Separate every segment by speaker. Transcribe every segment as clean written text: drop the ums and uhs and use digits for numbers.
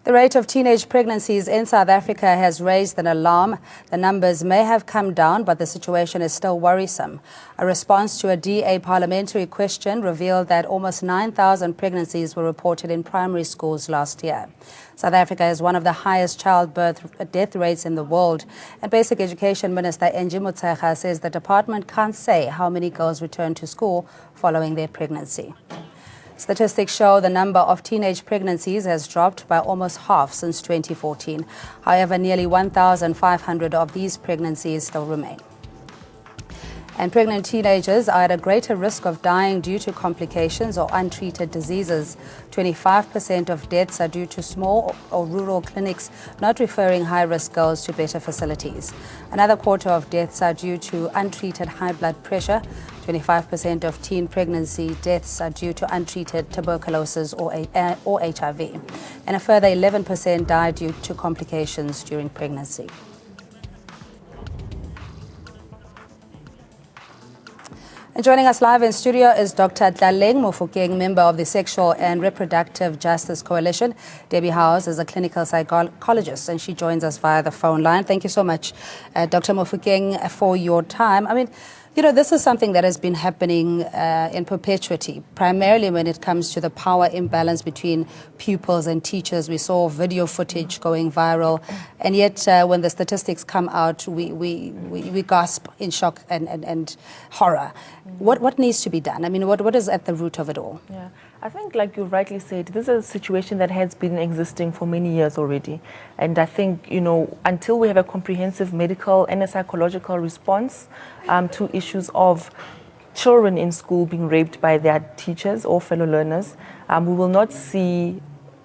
Speaker 1: The rate of teenage pregnancies in South Africa has raised an alarm. The numbers may have come down, but the situation is still worrisome. A response to a DA parliamentary question revealed that almost 9,000 pregnancies were reported in primary schools last year. South Africa is one of the highest childbirth death rates in the world. And Basic Education Minister Angie Motshekga says the department can't say how many girls return to school following their pregnancy. Statistics show the number of teenage pregnancies has dropped by almost half since 2014. However, nearly 1,500 of these pregnancies still remain. And pregnant teenagers are at a greater risk of dying due to complications or untreated diseases. 25% of deaths are due to small or rural clinics not referring high-risk girls to better facilities. Another quarter of deaths are due to untreated high blood pressure. 25% of teen pregnancy deaths are due to untreated tuberculosis or HIV. And a further 11% die due to complications during pregnancy. And joining us live in studio is Dr. Tlaleng Mofokeng, member of the Sexual and Reproductive Justice Coalition. Debbie Howes is a clinical psychologist, and she joins us via the phone line. Thank you so much, Dr. Mofokeng, for your time. I mean, you know, this is something that has been happening in perpetuity, primarily when it comes to the power imbalance between pupils and teachers. We saw video footage going viral, and yet when the statistics come out, we gasp in shock and horror. What needs to be done? I mean, what is at the root of it all?
Speaker 2: Yeah, I think, like you rightly said, this is a situation that has been existing for many years already. And I think, you know, until we have a comprehensive medical and a psychological response to issues of children in school being raped by their teachers or fellow learners, we will not see,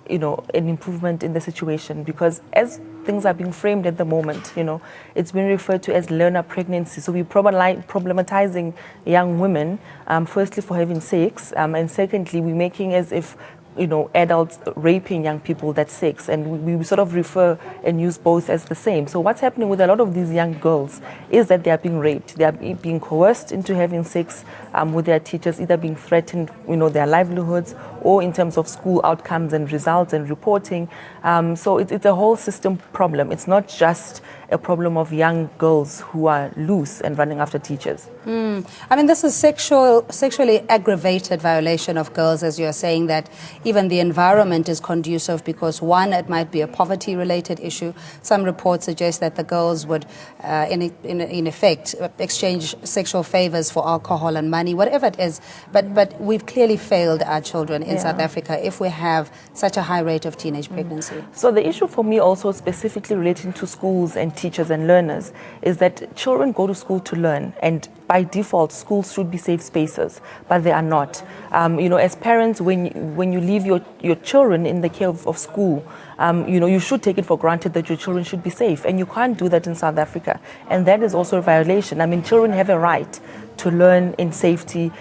Speaker 2: you know, an improvement in the situation, because as things are being framed at the moment, you know, it's been referred to as learner pregnancy. So we're problematizing young women, firstly for having sex, and secondly, we're making as if, you know, adults raping young people, that's sex. And we sort of refer and use both as the same. So what's happening with a lot of these young girls is that they are being raped. They are being coerced into having sex with their teachers, either being threatened, you know, their livelihoods, or in terms of school outcomes and results and reporting. So it's a whole system problem. It's not just a problem of young girls who are loose and running after teachers.
Speaker 1: I mean, this is sexually aggravated violation of girls, as you're saying, that even the environment is conducive because, one, it might be a poverty-related issue. Some reports suggest that the girls would, in effect, exchange sexual favors for alcohol and money, whatever it is. But we've clearly failed our children in South Africa if we have such a high rate of teenage pregnancy.
Speaker 2: So the issue for me also specifically relating to schools and teachers and learners is that children go to school to learn, and by default, schools should be safe spaces, but they are not. You know, as parents, when you leave your children in the care of school, you know, you should take it for granted that your children should be safe, and you can't do that in South Africa. And that is also a violation. I mean, children have a right to learn in safety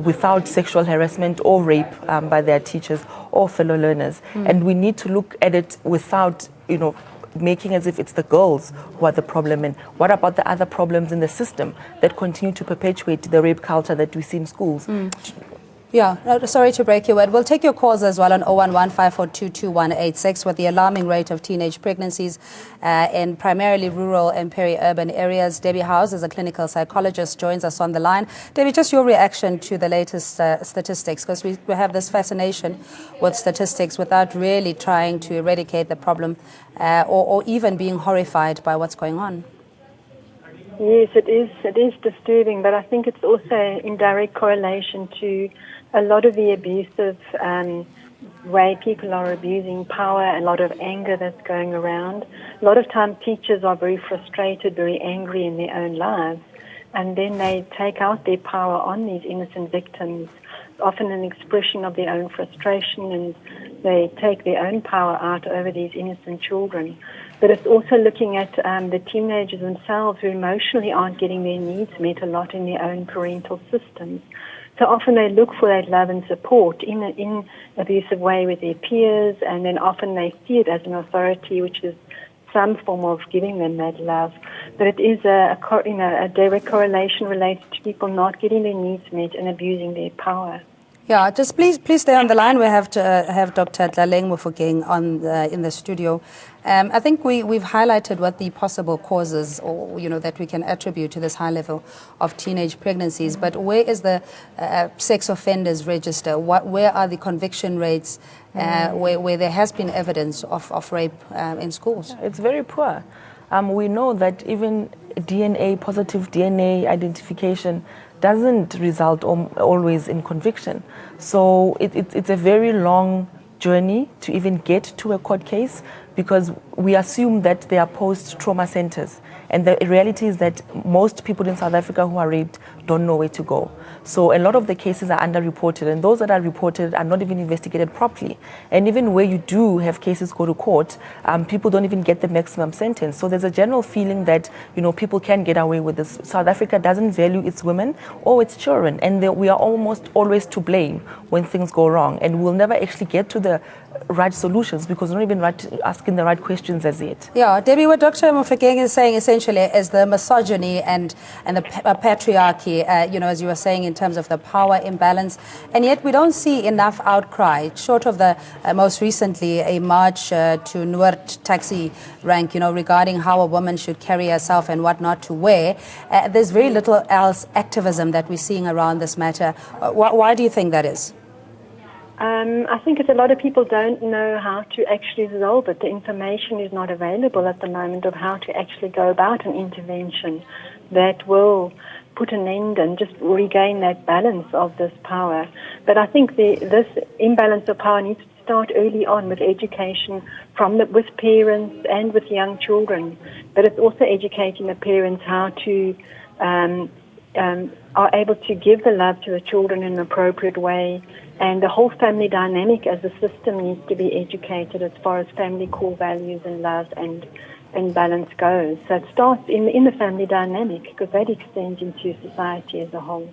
Speaker 2: without sexual harassment or rape by their teachers or fellow learners. And we need to look at it without, you know, making as if it's the girls who are the problem. And what about the other problems in the system that continue to perpetuate the rape culture that we see in schools?
Speaker 1: Yeah, no, sorry to break your word. We'll take your calls as well on 011-542-2186 with the alarming rate of teenage pregnancies in primarily rural and peri-urban areas. Debbie Howes is a clinical psychologist, joins us on the line. Debbie, just your reaction to the latest statistics, because we have this fascination with statistics without really trying to eradicate the problem or even being horrified by what's going on.
Speaker 3: Yes, it is disturbing, but I think it's also in direct correlation to a lot of the abusive way people are abusing power, a lot of anger that's going around. A lot of times teachers are very frustrated, very angry in their own lives, and then they take out their power on these innocent victims, often an expression of their own frustration, and they take their own power out over these innocent children. But it's also looking at the teenagers themselves who emotionally aren't getting their needs met a lot in their own parental systems. So often they look for that love and support in an abusive way with their peers, and then often they see it as an authority, which is some form of giving them that love. But it is a direct correlation related to people not getting their needs met and abusing their power.
Speaker 1: Yeah, just please stay on the line. We have to have Dr. Tlaleng Mofokeng on in the studio. I think we've highlighted what the possible causes, or that we can attribute to this high level of teenage pregnancies. But where is the sex offenders register? Where are the conviction rates where there has been evidence of rape in schools?
Speaker 2: It's very poor. We know that even positive DNA identification doesn't result always in conviction. So it's a very long journey to even get to a court case, because we assume that they are post-trauma centers. And the reality is that most people in South Africa who are raped don't know where to go. So a lot of the cases are underreported, and those that are reported are not even investigated properly. And even where you do have cases go to court, people don't even get the maximum sentence. So there's a general feeling that, people can get away with this. South Africa doesn't value its women or its children, and we are almost always to blame when things go wrong. And we'll never actually get to the right solutions because we're not even asking the right questions as yet.
Speaker 1: Yeah, Debbie, what Dr. Mofokeng is saying essentially is the misogyny and the patriarchy, as you were saying, in terms of the power imbalance. And yet we don't see enough outcry, short of the most recently a march to Noord taxi rank, regarding how a woman should carry herself and what not to wear. There's very little else activism that we're seeing around this matter. Why do you think that is?
Speaker 3: I think it's a lot of people don't know how to actually resolve it. The information is not available at the moment of how to actually go about an intervention that will put an end and just regain that balance of this power. But I think this imbalance of power needs to start early on with education with parents and with young children. But it's also educating the parents how to are able to give the love to the children in an appropriate way. And the whole family dynamic as a system needs to be educated as far as family core values and love and balance goes. So it starts in the family dynamic, because that extends into society as a whole.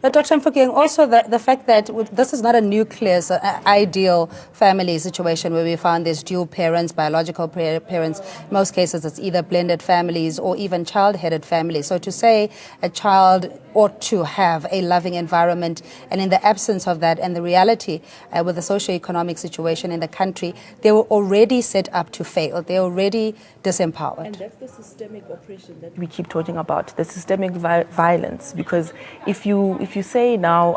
Speaker 1: But Dr. Mofokeng, also the fact that this is not a nucleus, ideal family situation where we found there's dual parents, biological parents. In most cases, it's either blended families or even child-headed families. So to say a child ought to have a loving environment, and in the absence of that and the reality with the socio-economic situation in the country, they were already set up to fail. They're already disempowered.
Speaker 2: And that's the systemic oppression that we keep talking about, the systemic violence. Because if you say now,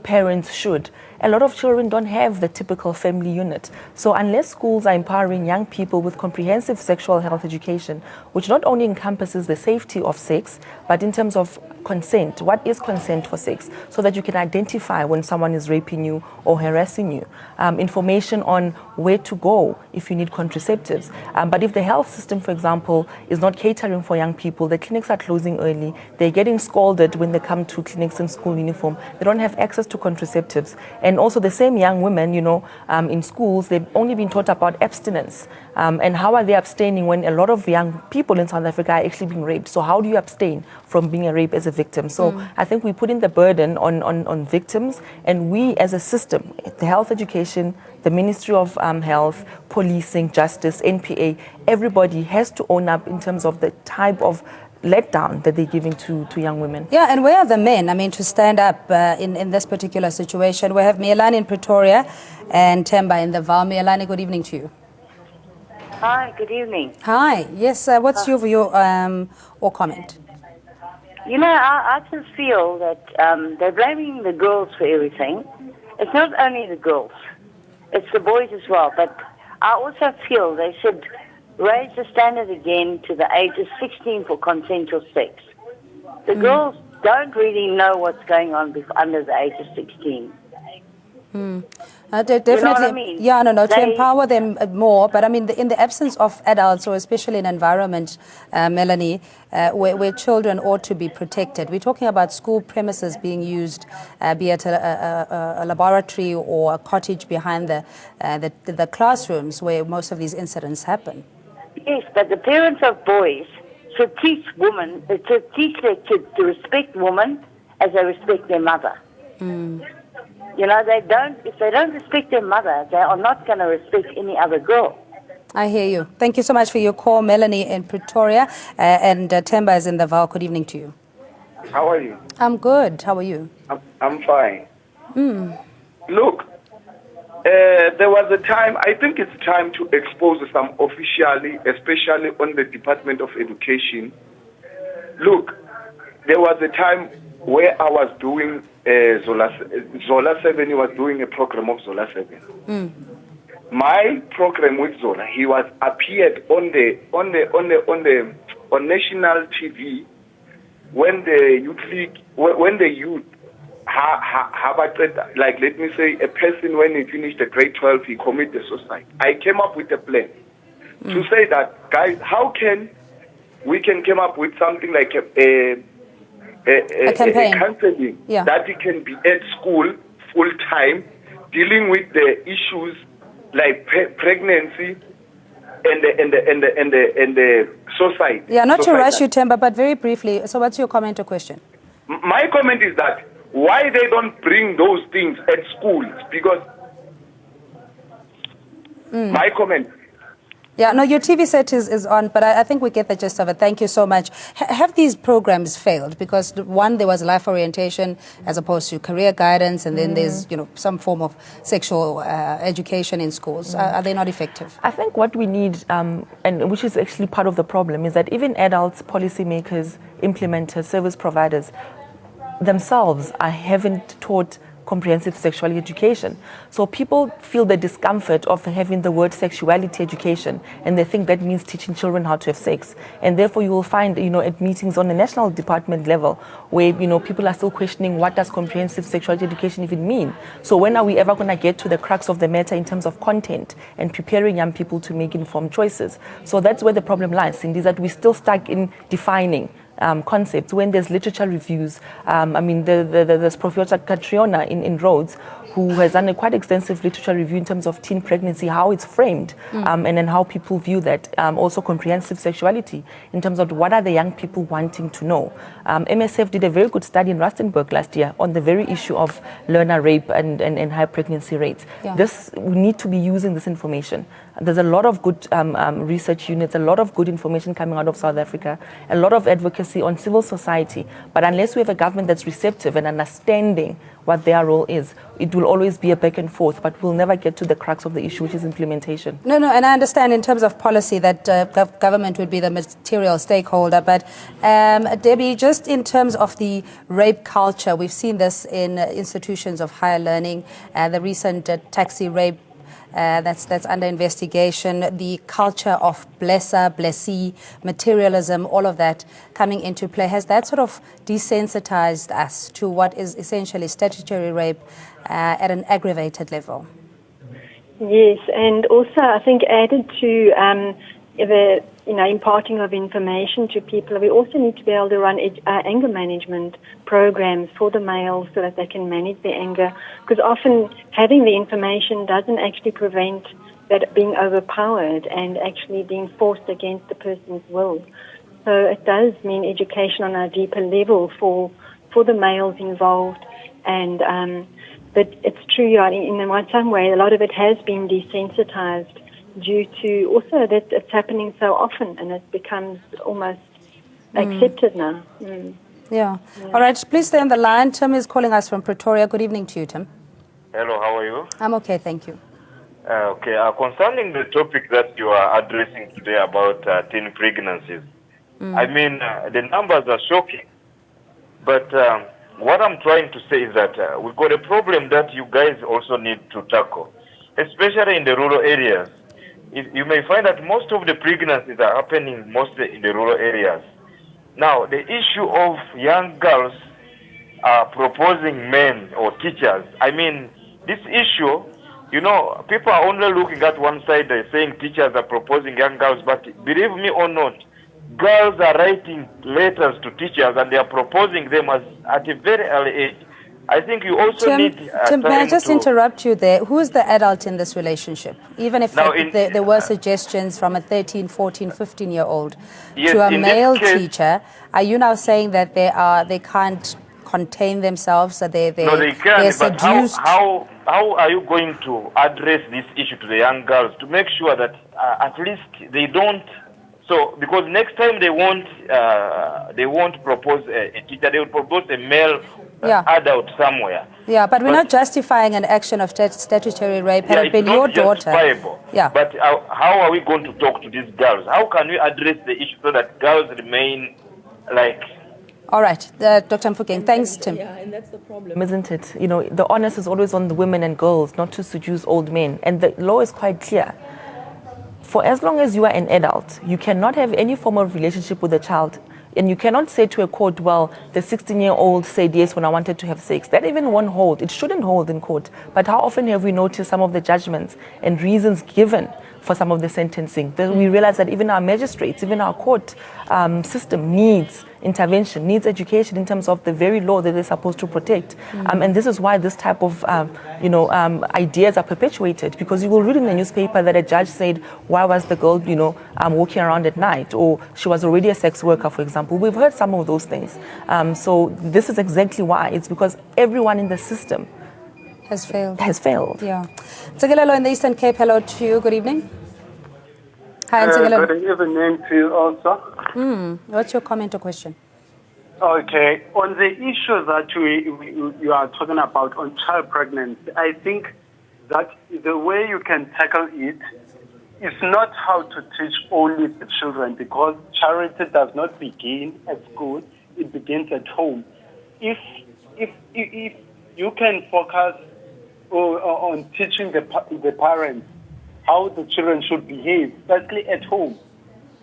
Speaker 2: parents should, a lot of children don't have the typical family unit. So unless schools are empowering young people with comprehensive sexual health education, which not only encompasses the safety of sex, but in terms of consent, what is consent for sex, so that you can identify when someone is raping you or harassing you, information on where to go if you need contraceptives. But if the health system, for example, is not catering for young people, the clinics are closing early, they're getting scolded when they come to clinics in school uniform, they don't have access to contraceptives. And also the same young women, in schools, they've only been taught about abstinence. And how are they abstaining when a lot of young people in South Africa are actually being raped? So how do you abstain from being a rape as a victim? So I think we put in the burden on victims, and we as a system, the health education, the Ministry of Health, policing, justice, NPA, everybody has to own up in terms of the type of letdown that they're giving to young women.
Speaker 1: Yeah, and where are the men, to stand up in this particular situation? We have Mealani in Pretoria and Themba in the Vaal. Mealani, good evening to you.
Speaker 4: Hi, good evening.
Speaker 1: Hi, yes, what's your view or comment?
Speaker 4: I just feel that they're blaming the girls for everything. It's not only the girls, it's the boys as well. But I also feel they should raise the standard again to the age of 16 for consensual sex. The girls don't really know what's going on under the age of 16.
Speaker 1: Definitely,
Speaker 4: you know what I mean?
Speaker 1: Yeah, to empower them more. But in the absence of adults, or especially in environment, Melanie, where children ought to be protected. We're talking about school premises being used, be it a laboratory or a cottage behind the classrooms where most of these incidents happen.
Speaker 4: Yes, but the parents of boys should teach their kids to respect women as they respect their mother. If they don't respect their mother, they are not going to respect any other girl.
Speaker 1: I hear you. Thank you so much for your call, Melanie in Pretoria, and Themba is in the Vaal. Good evening to you.
Speaker 5: How are you?
Speaker 1: I'm good. How are you?
Speaker 5: I'm fine. Look, there was a time, I think it's time to expose some officially, especially on the Department of Education. Look, there was a time where I was doing Zola 7, was doing a program of Zola 7. My program with Zola, he was appeared on national TV when the youth league, when the youth have like, let me say, a person when he finished the grade 12, he committed suicide. I came up with a plan to say that, guys, how can we come up with something like a counseling that it can be at school full time, dealing with the issues like pregnancy and the suicide.
Speaker 1: Yeah, not to rush you, Temba, but very briefly. So, what's your comment or question?
Speaker 5: My comment is that why they don't bring those things at schools? Because my comment.
Speaker 1: Yeah, no, your TV set is on, but I think we get the gist of it. Thank you so much. Have these programs failed? Because one, there was life orientation as opposed to career guidance, and then there's, some form of sexual education in schools. Are they not effective?
Speaker 2: I think what we need, and which is actually part of the problem, is that even adults, policymakers, implementers, service providers themselves haven't taught comprehensive sexuality education. So people feel the discomfort of having the word sexuality education, and they think that means teaching children how to have sex. And therefore you will find, at meetings on the national department level where, people are still questioning what does comprehensive sexuality education even mean. So when are we ever going to get to the crux of the matter in terms of content and preparing young people to make informed choices? So that's where the problem lies, Cindy, is that we're still stuck in defining concepts when there's literature reviews. There's Professor Catriona in Rhodes, who has done a quite extensive literature review in terms of teen pregnancy, how it's framed, and then how people view that. Also comprehensive sexuality, in terms of what are the young people wanting to know. MSF did a very good study in Rustenburg last year on the very issue of learner rape and high pregnancy rates.
Speaker 1: Yeah.
Speaker 2: We need to be using this information. There's a lot of good research units, a lot of good information coming out of South Africa, a lot of advocacy on civil society. But unless we have a government that's receptive and understanding what their role is, it will always be a back and forth, but we'll never get to the crux of the issue, which is implementation.
Speaker 1: No, and I understand in terms of policy that government would be the material stakeholder, but Debbie, just in terms of the rape culture, we've seen this in institutions of higher learning, the recent taxi rape that's under investigation, the culture of blessee, materialism, all of that coming into play. Has that sort of desensitized us to what is essentially statutory rape at an aggravated level?
Speaker 3: Yes, and also I think added to the imparting of information to people, we also need to be able to run anger management programs for the males so that they can manage their anger, because often having the information doesn't actually prevent that being overpowered and actually being forced against the person's will. So it does mean education on a deeper level for the males involved, and but it's true, in some way a lot of it has been desensitized due to also that it's happening so often, and it becomes almost accepted now.
Speaker 1: Yeah. All right, please stay on the line. Tim is calling us from Pretoria. Good evening to you, Tim.
Speaker 6: Hello, how are you?
Speaker 1: I'm okay, thank you.
Speaker 6: Concerning the topic that you are addressing today about teen pregnancies, the numbers are shocking. But what I'm trying to say is that we've got a problem that you guys also need to tackle, especially in the rural areas. You may find that most of the pregnancies are happening mostly in the rural areas. Now, the issue of young girls proposing men or teachers, this issue, people are only looking at one side, they're saying teachers are proposing young girls, but believe me or not, girls are writing letters to teachers and they are proposing them at a very early age. I think you also need...
Speaker 1: Tim, may I just interrupt you there? Who's the adult in this relationship? Even if there were suggestions from a 13, 14, 15-year-old to a male teacher, are you now saying that they can't contain themselves, that they're seduced?
Speaker 6: How are you going to address this issue to the young girls to make sure that at least they don't So, because next time they won't propose a teacher, they will propose a male adult somewhere.
Speaker 1: Yeah, but we're not justifying an action of statutory rape. Had it been your daughter. Yeah.
Speaker 6: But how are we going to talk to these girls? How can we address the issue so that girls remain like...
Speaker 1: All right, Dr. Mfokeng, thanks, Tim.
Speaker 2: Yeah, and that's the problem, isn't it? You know, the onus is always on the women and girls not to seduce old men. And the law is quite clear. For as long as you are an adult, you cannot have any form of relationship with a child. And you cannot say to a court, well, the 16-year-old said yes when I wanted to have sex. That even won't hold. It shouldn't hold in court. But how often have we noticed some of the judgments and reasons given for some of the sentencing? Then we realize that even our magistrates, even our court system needs intervention, needs education in terms of the very law that they're supposed to protect. And this is why this type of ideas are perpetuated, because you will read in the newspaper that a judge said, why was the girl walking around at night, or she was already a sex worker, for example. We've heard some of those things. So this is exactly why. It's because everyone in the system
Speaker 1: has failed.
Speaker 2: Yeah.
Speaker 1: Tsegelelo in the Eastern Cape, hello to you. Good evening. Hi, Tsegelelo.
Speaker 7: Good evening to you also.
Speaker 1: What's your comment or question?
Speaker 7: Okay. On the issue that you are talking about on child pregnancy, I think that the way you can tackle it is not how to teach only the children, because charity does not begin at school, it begins at home. If you can focus on teaching the parents how the children should behave, firstly at home,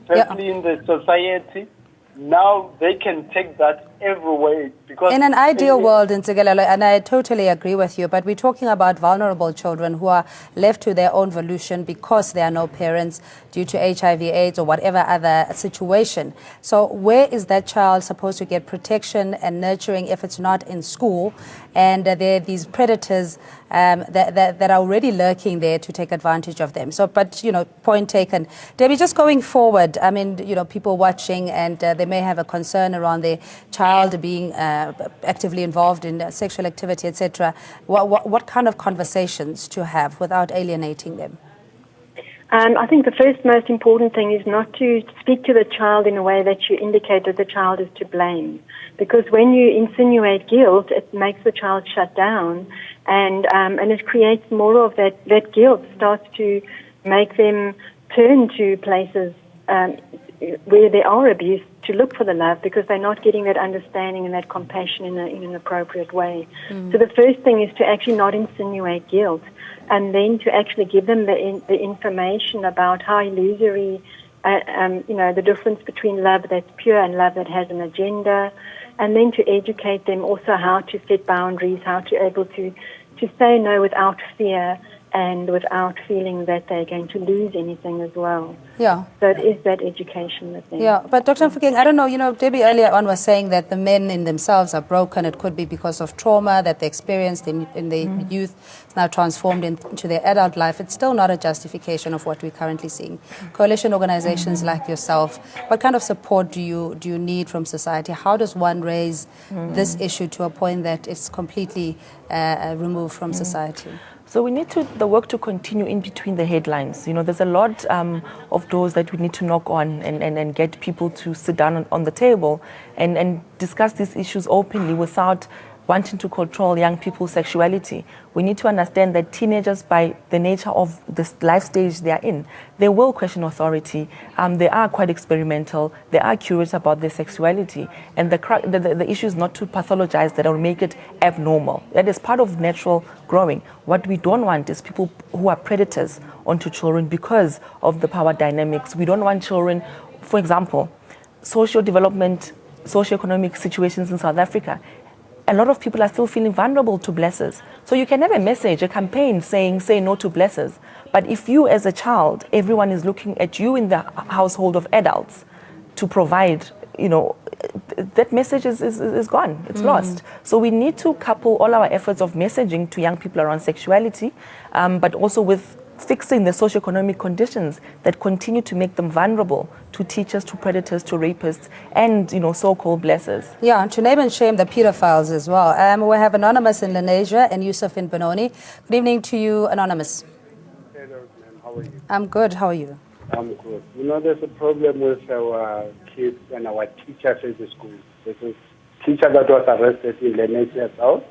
Speaker 7: firstly in the society, now they can take that everywhere. Because
Speaker 1: in an ideal world, in Tsegelelo, and I totally agree with you, but we're talking about vulnerable children who are left to their own volition because there are no parents due to HIV, AIDS, or whatever other situation. So where is that child supposed to get protection and nurturing if it's not in school? And there are these predators that are already lurking there to take advantage of them. So, but, point taken. Debbie, just going forward, I mean, people watching and they may have a concern around their child being actively involved in sexual activity, etc. What kind of conversations to have without alienating them?
Speaker 3: I think the first most important thing is not to speak to the child in a way that you indicate that the child is to blame. Because when you insinuate guilt, it makes the child shut down, and it creates more of that guilt starts to make them turn to places where there are abuse to look for the love, because they're not getting that understanding and that compassion in an appropriate way. So the first thing is to actually not insinuate guilt, and then to actually give them the information about how illusory, the difference between love that's pure and love that has an agenda, and then to educate them also how to set boundaries, how to able to say no without fear and without feeling that they're going to lose anything as well.
Speaker 1: Yeah.
Speaker 3: So it is that education with them.
Speaker 1: Yeah, but Dr. Mfokeng, I don't know, Debbie earlier on was saying that the men in themselves are broken. It could be because of trauma that they experienced in their youth. It's now transformed into their adult life. It's still not a justification of what we're currently seeing. Coalition organizations like yourself, what kind of support do you need from society? How does one raise this issue to a point that it's completely removed from society?
Speaker 2: So we need the work to continue in between the headlines. There's a lot of doors that we need to knock on and get people to sit down on the table and discuss these issues openly without wanting to control young people's sexuality. We need to understand that teenagers, by the nature of this life stage they are in, they will question authority. They are quite experimental. They are curious about their sexuality. And the issue is not to pathologize that or make it abnormal. That is part of natural growing. What we don't want is people who are predators onto children because of the power dynamics. We don't want children, for example, socio-economic situations in South Africa. A lot of people are still feeling vulnerable to blessers. So you can have a message, a campaign saying, say no to blessers. But if you as a child, everyone is looking at you in the household of adults to provide, that message is gone. It's lost. So we need to couple all our efforts of messaging to young people around sexuality, but also with fixing the socioeconomic conditions that continue to make them vulnerable to teachers, to predators, to rapists, and so-called blessers.
Speaker 1: Yeah, to name and shame the pedophiles as well. We have Anonymous in Lenasia and Yusuf in Benoni. Good evening to you, Anonymous.
Speaker 8: Hello, ma'am. How are you?
Speaker 1: I'm good. How are you?
Speaker 8: I'm good. You know, there's a problem with our kids and our teachers in the school. There's a teacher that was arrested in the Nation's house.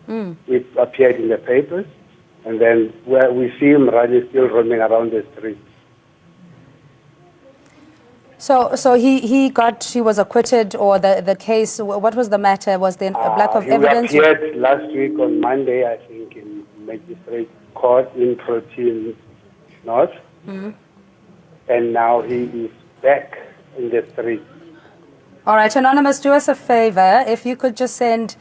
Speaker 8: It appeared in the papers. And then where we see him still roaming around the streets.
Speaker 1: So he was acquitted, or the case, what was the matter? Was there a lack of evidence?
Speaker 8: He appeared last week on Monday, I think, in magistrate court in Protein North. And now he is back in the streets.
Speaker 1: All right, Anonymous, do us a favor. If you could just send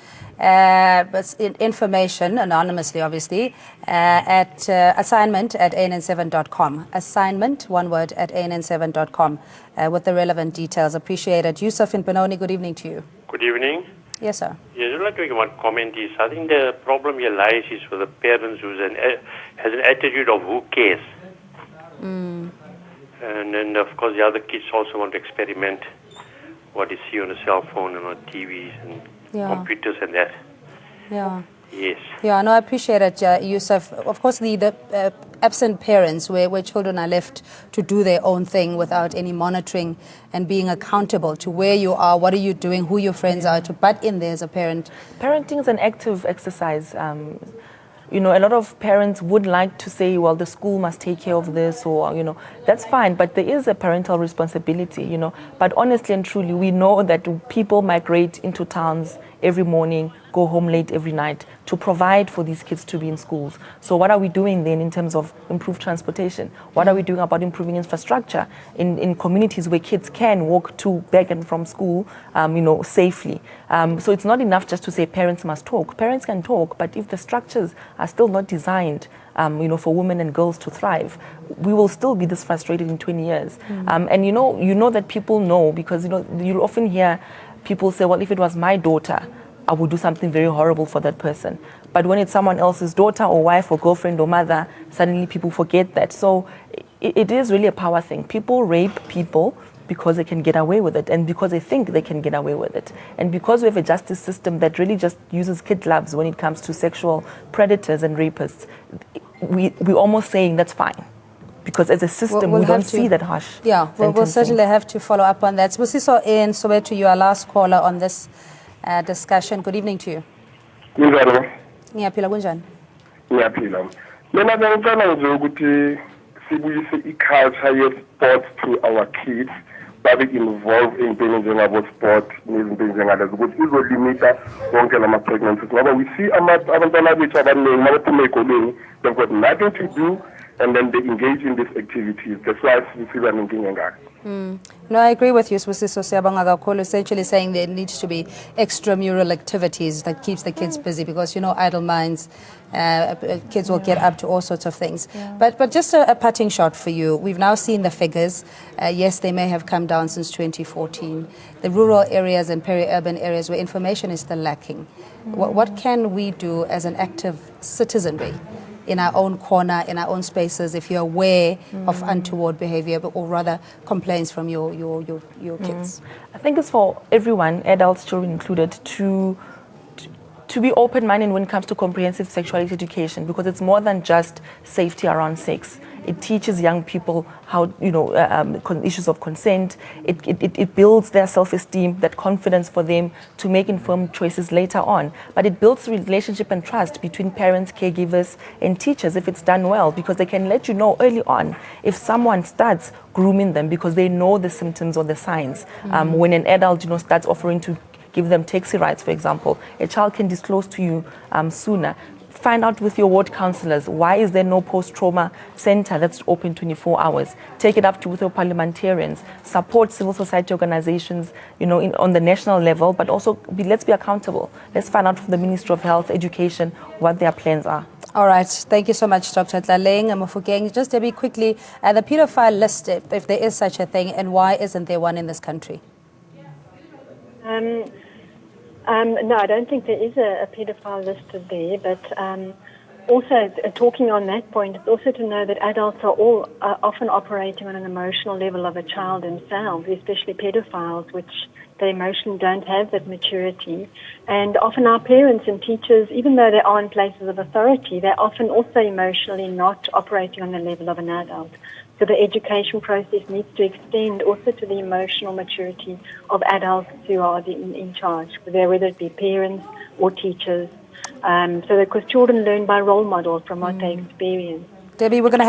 Speaker 1: information, anonymously obviously, at assignment@ann7.com. Assignment, one word, @ann7.com with the relevant details. Appreciate it. Yusuf in Benoni, good evening to you.
Speaker 9: Good evening.
Speaker 1: Yes, sir.
Speaker 9: Yes, I'd like to make one comment. I think the problem here lies is for the parents who has an attitude of who cares. And then, of course, the other kids also want to experiment what they see on the cell phone and on TVs and computers and that.
Speaker 1: Yeah.
Speaker 9: Yes.
Speaker 1: Yeah, no, I appreciate it, Yusuf. Of course, the absent parents, where children are left to do their own thing without any monitoring and being accountable to where you are, what are you doing, who your friends are, to butt in there as a parent.
Speaker 2: Parenting is an active exercise. You know, a lot of parents would like to say, well, the school must take care of this, or, you know, that's fine, but there is a parental responsibility, you know. But honestly and truly, we know that people migrate into towns every morning, go home late every night to provide for these kids to be in schools. So what are we doing then in terms of improved transportation? What are we doing about improving infrastructure in communities where kids can walk to, back and from school, you know, safely? So it's not enough just to say parents must talk. Parents can talk, but if the structures are still not designed, you know, for women and girls to thrive, we will still be this frustrated in 20 years. And you know that people know, because, you know, you'll often hear people say, well, if it was my daughter, I would do something very horrible for that person. But when it's someone else's daughter or wife or girlfriend or mother, suddenly people forget that. So it is really a power thing. People rape people because they can get away with it, and because they think they can get away with it. And because we have a justice system that really just uses kid gloves when it comes to sexual predators and rapists, we're almost saying that's fine. Because as a system, we don't see that harsh.
Speaker 1: Yeah, we'll certainly have to follow up on that. Sibusiso in Soweto, you are last caller on this discussion. Good evening to you. Ngiyaphila kunjani?
Speaker 10: Ngiyaphila. Mina ngicela nje ukuthi sibuyise i-culture ye-sports to our kids, babe involved ey'ntweni njengabo-sport nezinto ezinjengalezo, ukuthi izolimita wonke lama-pregnancies. Ngoba we see abantwana bethu abaningi uma bephuma ey'koleni, they've got nothing to do, and then they engage in these activities. That's why we see them in
Speaker 1: No, I agree with you, Sibusiso Siyabonga kakhulu, essentially saying there needs to be extramural activities that keeps the kids busy, because, you know, idle minds, kids will get up to all sorts of things. But just a parting shot for you. We've now seen the figures. Yes, they may have come down since 2014. The rural areas and peri-urban areas where information is still lacking. What can we do as an active citizenry in our own corner, in our own spaces, if you're aware of untoward behavior, or rather complaints from your kids?
Speaker 2: I think it's for everyone, adults, children included, to be open-minded when it comes to comprehensive sexuality education, because it's more than just safety around sex. It teaches young people how, you know, issues of consent. It builds their self-esteem, that confidence for them to make informed choices later on. But it builds relationship and trust between parents, caregivers, and teachers if it's done well, because they can let you know early on if someone starts grooming them because they know the symptoms or the signs. When an adult, you know, starts offering to give them taxi rides, for example, a child can disclose to you sooner. Find out with your ward councillors, why is there no post-trauma center that's open 24 hours? Take it up with your parliamentarians. Support civil society organizations, you know, on the national level, but also let's be accountable. Let's find out from the Ministry of Health, Education, what their plans are.
Speaker 1: All right. Thank you so much, Dr. Tlaleng Mofokeng. Just a bit quickly, the pedophile list, if there is such a thing, and why isn't there one in this country?
Speaker 3: No, I don't think there is a paedophile listed there, but also talking on that point, it's also to know that adults are all often operating on an emotional level of a child themselves, especially pedophiles, which they emotionally don't have that maturity. And often our parents and teachers, even though they are in places of authority, they're often also emotionally not operating on the level of an adult. So the education process needs to extend also to the emotional maturity of adults who are in charge, whether it be parents or teachers. So because children learn by role models from what they experience.
Speaker 1: Debbie, we're going to have